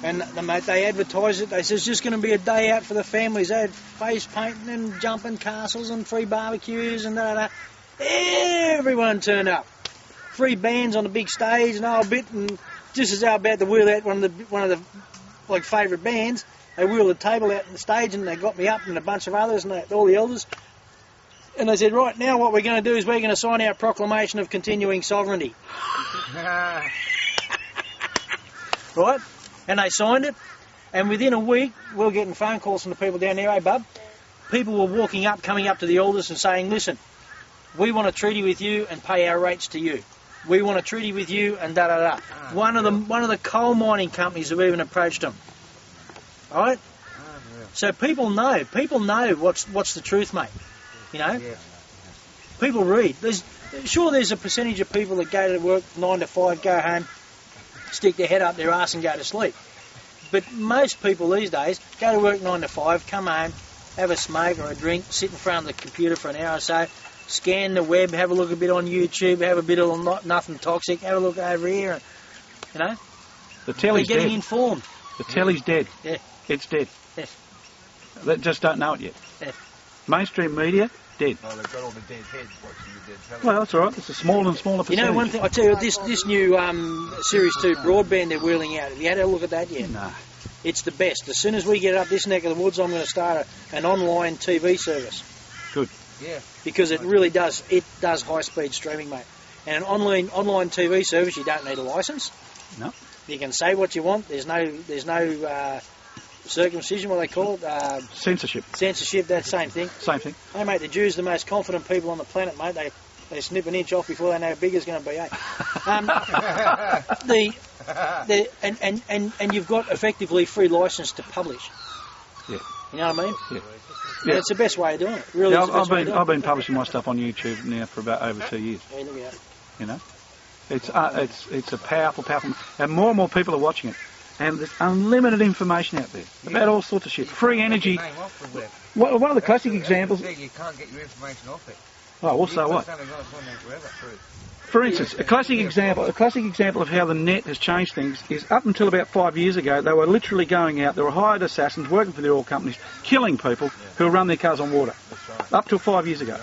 and they advertised it. They said it's just going to be a day out for the families. They had face painting and jumping castles and free barbecues and da da da. Everyone turned up. Free bands on the big stage and the whole bit. And just as they were about to wheel out one of the like favourite bands, they wheeled the table out on the stage and they got me up and a bunch of others and all the elders. And they said, right, now what we're going to do is we're going to sign our proclamation of continuing sovereignty. Right? And they signed it. And within a week, we were getting phone calls from the people down there, hey, bub. People were coming up to the elders and saying, listen, we want a treaty with you and pay our rates to you. We want a treaty with you and da-da-da. One of the coal mining companies have even approached them. All right? So people know what's the truth, mate. You know? Yeah. People read. There's a percentage of people that go to work 9 to 5, go home, stick their head up their arse and go to sleep. But most people these days go to work 9 to 5, come home, have a smoke or a drink, sit in front of the computer for an hour or so, scan the web, have a look a bit on YouTube, have a bit of nothing toxic, have a look over here. You know? The telly's They're getting dead. informed. The telly's dead. Yeah. It's dead. Yes. They just don't know it yet. Yeah. Mainstream media, dead. Oh, they've got all the dead heads watching the dead television. Well, that's all right. It's a smaller and smaller You percentage. know, one thing, I tell you, this new Series 2 broadband they're wheeling out, have you had a look at that yet? No. It's the best. As soon as we get up this neck of the woods, I'm going to start an online TV service. Good. Yeah. Because it really does. It does high-speed streaming, mate. And an online TV service, you don't need a licence. No. You can say what you want. There's no circumcision, what they call it. Censorship. Censorship, that same thing. Same thing. Hey, mate, the Jews are the most confident people on the planet, mate. They snip an inch off before they know how big it's going to be, eh? And you've got effectively free licence to publish. Yeah. You know what I mean? Yeah. And Yeah. it's the best way of doing it. Really, Yeah, it's the best way of doing I've been publishing my stuff on YouTube now for about over 2 years. it. Hey, look at that. You know, it's a powerful, and more people are watching it. And there's unlimited information out there about all sorts of shit. Free energy. Name off the web. One of the classic examples. You can't get your information off it. Oh, well, so what? It's only got on there forever. True. For instance, a classic example of how the net has changed things is up until about 5 years ago, they were literally going out, there were hired assassins working for the oil companies, killing people who run their cars on water. Right. Up till 5 years ago.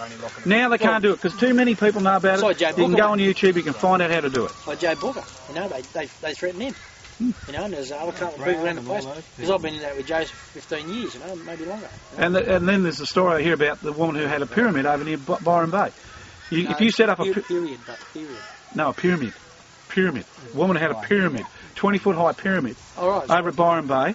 Now they can't do it because too many people know about it. Sorry, Joe You can Booker. go on YouTube, you can find out how to do it. Like Joe Booker, you know, they threaten him. You know, and there's other couple of people around the place. Because I've been in that with Joe for 15 years, you know, maybe longer. You know? And then there's the story I hear about the woman who had a pyramid over near Byron Bay. If you set up a period. No, a pyramid. Pyramid. A woman had a pyramid. 20-foot high pyramid. All right. Over at Byron Bay.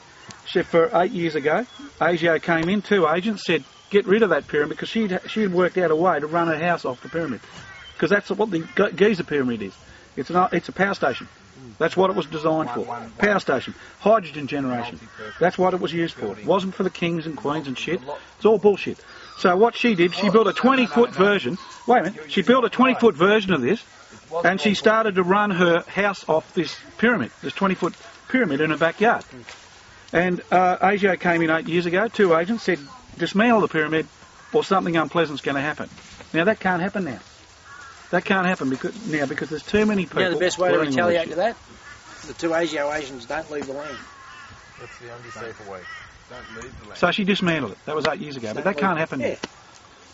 For 8 years ago, ASIO came in, 2 agents, said, get rid of that pyramid because she'd worked out a way to run her house off the pyramid. Because that's what the Giza pyramid is. It's a power station. That's what it was designed for. Power station. Hydrogen generation. That's what it was used for. It wasn't for the kings and queens and shit. It's all bullshit. So what she did, she built a 20-foot version. Wait a minute. She built a 20-foot version of this, and she started to run her house off this pyramid, this 20-foot pyramid in her backyard. And ASIO came in 8 years ago. 2 agents said, dismantle the pyramid, or something unpleasant's going to happen. Now that can't happen now. That can't happen because there's too many people. You know the best way to learning all retaliate this to that? The 2 ASIO Asians don't leave the land. That's the only safer way. Don't leave the land. So she dismantled it. That was 8 years ago, but that can't happen Yeah. now.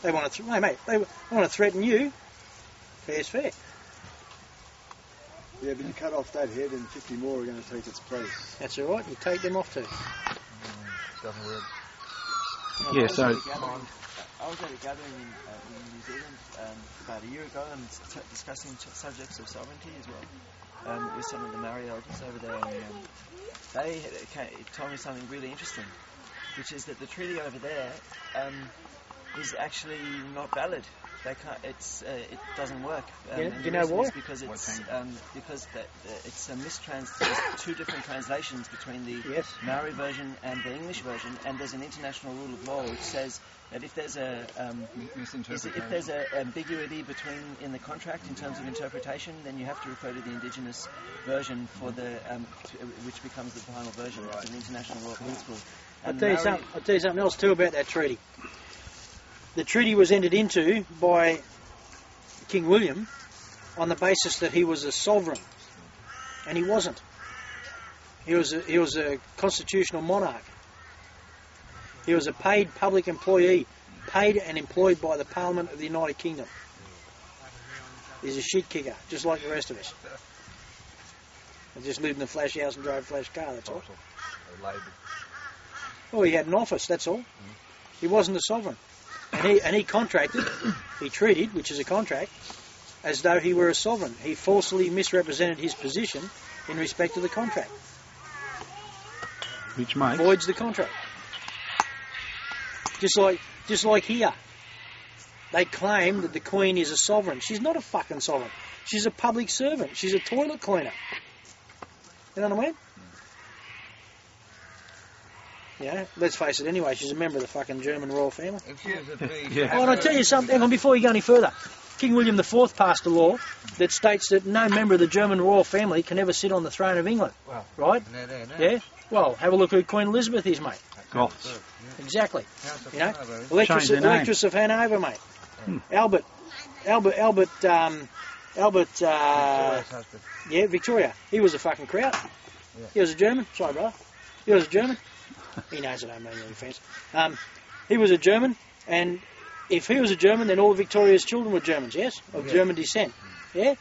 They want to, mate, they want to threaten you. Fair's fair. Yeah, but you cut off that head and 50 more are going to take its place. That's all right. You take them off too. Doesn't work. Yeah, so I was at a gathering in New Zealand about a year ago and discussing subjects of sovereignty as well with some of the Maori elders over there. And they told me something really interesting, which is that the treaty over there is actually not valid. They can't. It doesn't work. Do you know why? Because it's there's two different translations between the Maori version and the English version, and there's an international rule of law which says that if there's a ambiguity in the contract in terms of interpretation, then you have to refer to the indigenous version for which becomes the final version. Right. It's an international law principle. I'll tell you something else too about that treaty. The treaty was entered into by King William on the basis that he was a sovereign, and he wasn't. He was a constitutional monarch. He was a paid public employee, paid and employed by the Parliament of the United Kingdom. He's a shit kicker, just like the rest of us. He just lived in a flash house and drove a flash car, that's all. Well, he had an office, that's all. He wasn't a sovereign. And he contracted, he treated, which is a contract, as though he were a sovereign. He falsely misrepresented his position in respect to the contract. Which makes... voids the contract. Just like here. They claim that the Queen is a sovereign. She's not a fucking sovereign. She's a public servant. She's a toilet cleaner. You know what I mean? Yeah, let's face it anyway, she's a member of the fucking German royal family. Yeah. Oh, and I'll tell you something, hang on, before you go any further. King William IV passed a law that states that no member of the German royal family can ever sit on the throne of England. Wow. Right? No. Yeah? Well, have a look who Queen Elizabeth is, mate. Goths. Exactly. Change their name. Electress of Hanover, mate. Albert, Victoria. He was a fucking kraut. Yeah. He was a German. Sorry, brother. He was a German. He knows I don't mean any offence. He was a German, and if he was a German, then all of Victoria's children were Germans, yes? Of German descent. Yeah?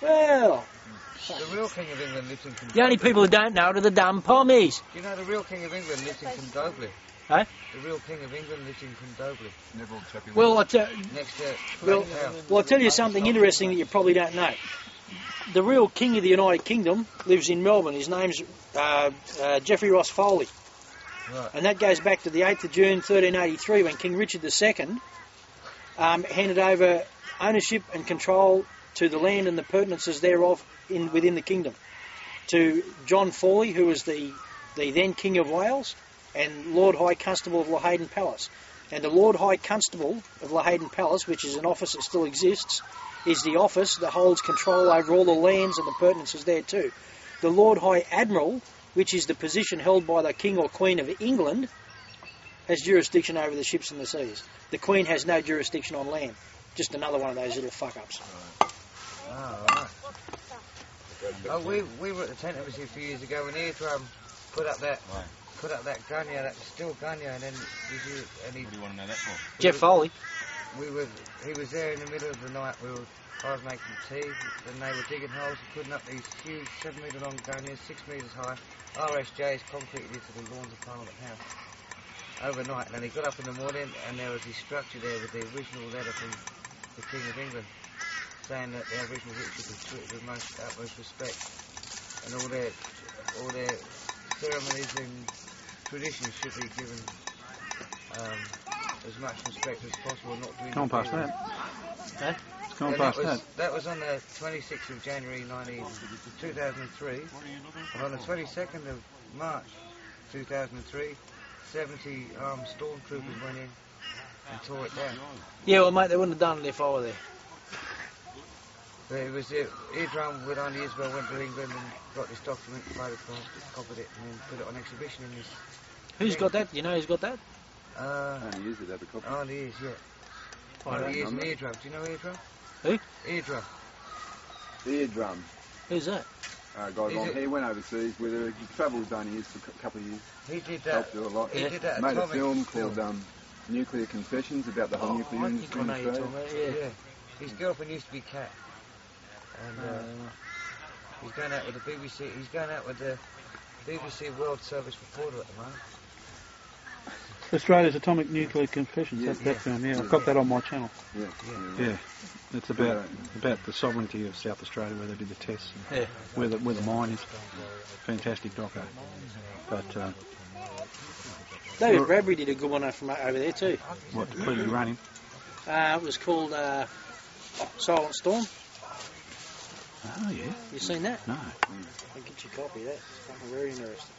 Well... The real King of England lives in Condobly. The only people who don't know are the dumb pommies. Do you know the real King of England lives in Condobly? Huh? The real King of England lives in Condobly. Well, I'll tell you something interesting that you probably don't know. The real King of the United Kingdom lives in Melbourne. His name's Geoffrey Ross Foley. Right. And that goes back to the 8th of June 1383 when King Richard II handed over ownership and control to the land and the pertinences thereof within the kingdom to John Foley, who was the then King of Wales and Lord High Constable of Laheyden Palace. And the Lord High Constable of Laheyden Palace, which is an office that still exists, is the office that holds control over all the lands and the pertinences there too. The Lord High Admiral, which is the position held by the King or Queen of England, has jurisdiction over the ships and the seas. The Queen has no jurisdiction on land. Just another one of those little fuck-ups. Right. Oh, we were at the tent embassy a few years ago when Eardrum put up that gunya, that steel gunya, and then what do you want to know that for? Jeff Foley. He was there in the middle of the night. I was making tea, and they were digging holes and putting up these huge 7 metre long gunyas, 6 metres high. RSJs concreted into the lawns of Parliament House overnight. And he got up in the morning, and there was this structure there with the original letter from the King of England, saying that the Aboriginal rich should be treated with utmost respect, and all their ceremonies and traditions should be given as much respect as possible, not to interfere. Come past that. Huh? Come past that. That was on the 26th of January 2003, and on the 22nd of March 2003, 70 armed stormtroopers went in and tore it down. Yeah, well, mate, they wouldn't have done it if I were there. But it was Eardrum with Andy Isbell went to England and got this document, photographed it, copied it, and then put it on exhibition in this. Who's got that? You know who's got that? Only years did have a copy. Only years, yeah. Only years and Eardrum. Do you know Eardrum? Who? Eardrum. Eardrum. Who's that? He went overseas with her. He travelled with Only years for a couple of years. He did that. Helped her a lot. He did that. Made a film called Nuclear Confessions about the whole nuclear industry in Australia. Yeah. His girlfriend used to be Kat. And He's going out with the BBC. He's going out with the BBC World Service reporter at the moment. Australia's Atomic Nuclear Confessions. That film, yeah. I've got that on my channel. Yeah. It's about the sovereignty of South Australia, where they did the tests, and where the mine is. Fantastic doco. But David Bradbury did a good one from over there too. What, depleted uranium? It was called Silent Storm. Oh yeah. You seen that? No. I'll get you a copy of that. It's fucking very interesting.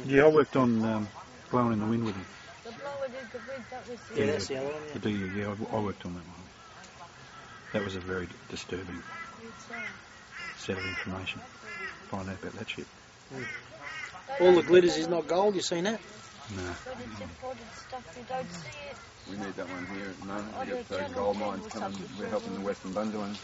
Yeah, I worked on Blowing in the Wind with him. The blower did the bridge, that was Yeah, that's the other one. The DU, yeah, I worked on that one. That was a very disturbing set of information. Find out about that shit. All the glitters is not gold, you seen that? No. But it's imported stuff, you don't see it. We need that one here at the moment. We've got gold mines coming. We're helping the Western Bundjalung.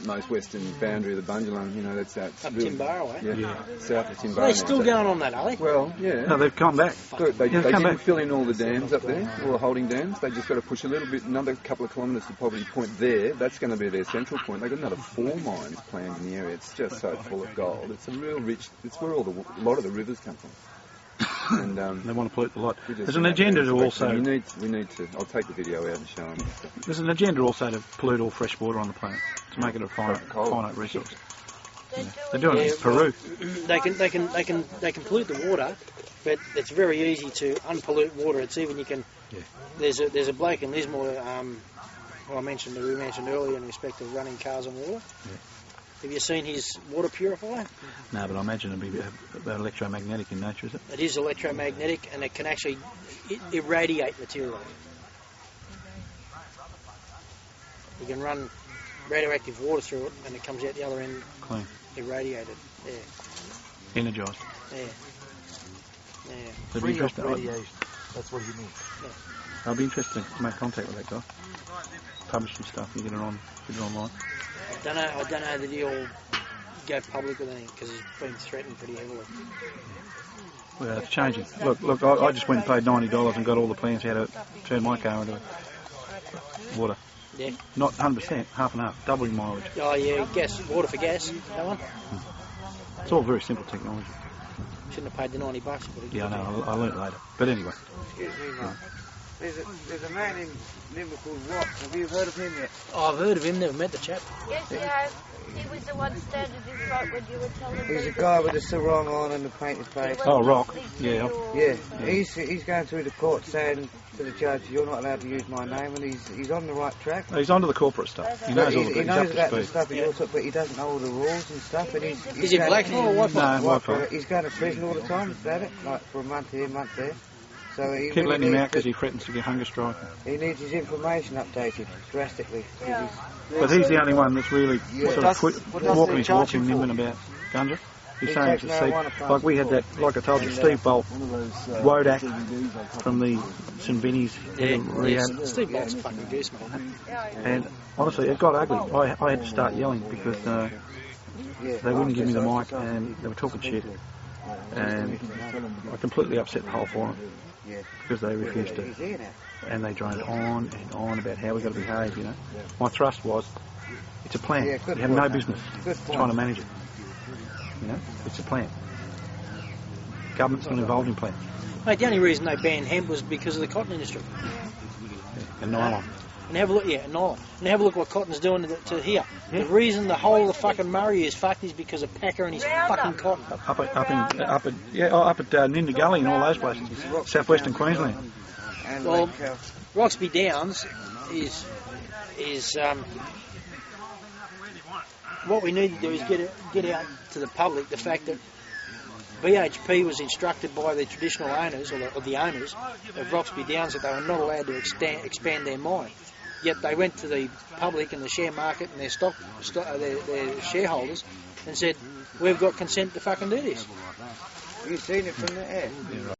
Most western boundary of the Bundjalung, you know, that's out. Up Timbarrow, eh? Yeah, south of Timbarrow. They're still going on that, are they? Well, yeah. No, they've come back. Look, they come didn't back. fill in all the dams up there, all the holding dams. They just got to push a little bit, another couple of kilometres to Poverty Point there. That's going to be their central point. They've got another 4 mines planned in the area. It's just so full of gold. It's a real rich. It's where a lot of the rivers come from. And they want to pollute the lot. There's an agenda to also. We need to. I'll take the video out and show them. There's an agenda also to pollute all fresh water on the planet, to make it a finite resource. They're doing it in Peru. They can pollute the water, but it's very easy to unpollute water. It's even you can. Yeah. There's a bloke in Lismore. We mentioned earlier in respect of running cars on water. Yeah. Have you seen his water purifier? No, but I imagine it'd be electromagnetic in nature, is it? It is electromagnetic, and it can actually irradiate material. You can run radioactive water through it, and it comes out the other end clean, irradiated. Yeah. Energised. Yeah. Free of radiation. That's what you mean. Yeah. I'll be interested to make contact with that guy. Publish some stuff and get it online. I don't know that he'll go public with anything because he's been threatened pretty heavily. Well, it's changing. Look, I just went and paid $90 and got all the plans how to turn my car into water. Yeah. Not 100%, half and half, doubling mileage. Oh yeah, water for gas, that one. It's all very simple technology. Shouldn't have paid the $90. But yeah, I know. I learnt later. But anyway. Excuse me, Mark. There's a man in Liverpool called Rock. Have you heard of him yet? Oh, I've heard of him. Never met the chap. Yes, we have. He was the one standing in front when you were telling me. He's a guy with the sarong on and the painted face. Oh, Rock. Yeah. Yeah. He's going through the court saying to the judge, "You're not allowed to use my name," and he's on the right track. He's onto the corporate stuff. He knows all the He knows about the stuff, but he doesn't know all the rules and stuff. And is he black or white? No, white. He's going to prison all the time about it, like for a month here, a month there. So he keep letting him out because he threatens to get hunger strike. He needs his information updated drastically. Yeah. But he's the only one that's really sort of walking his walk in Nimbin about ganja. He's saying it's a secret. Like we had that, like I told you, Steve Bolt, Wodak from the St. Vinny's rehab. Steve Bolt's a fucking goose, man. And honestly, it got ugly. I had to start yelling because they wouldn't give me the mic and they were talking shit. And I completely upset the whole forum because they refused to. And they droned on and on about how we've got to behave, you know. My thrust was, it's a plan. You have no business trying to manage it. You know, it's a plan. Government's not involved in plans. Mate, the only reason they banned hemp was because of the cotton industry. And nylon. And have a look, nylon. And have a look what cotton's doing to here. Yeah. The reason the whole of the fucking Murray is fucked is because of Packer and his fucking cotton. Up at Ninda Gully and all those places, southwestern Queensland. Well, Roxby Downs is what we need to do is get out to the public the fact that BHP was instructed by the traditional owners or the owners of Roxby Downs that they were not allowed to expand their mine. Yet they went to the public and the share market and their their shareholders and said, "We've got consent to fucking do this." You've seen it from the air.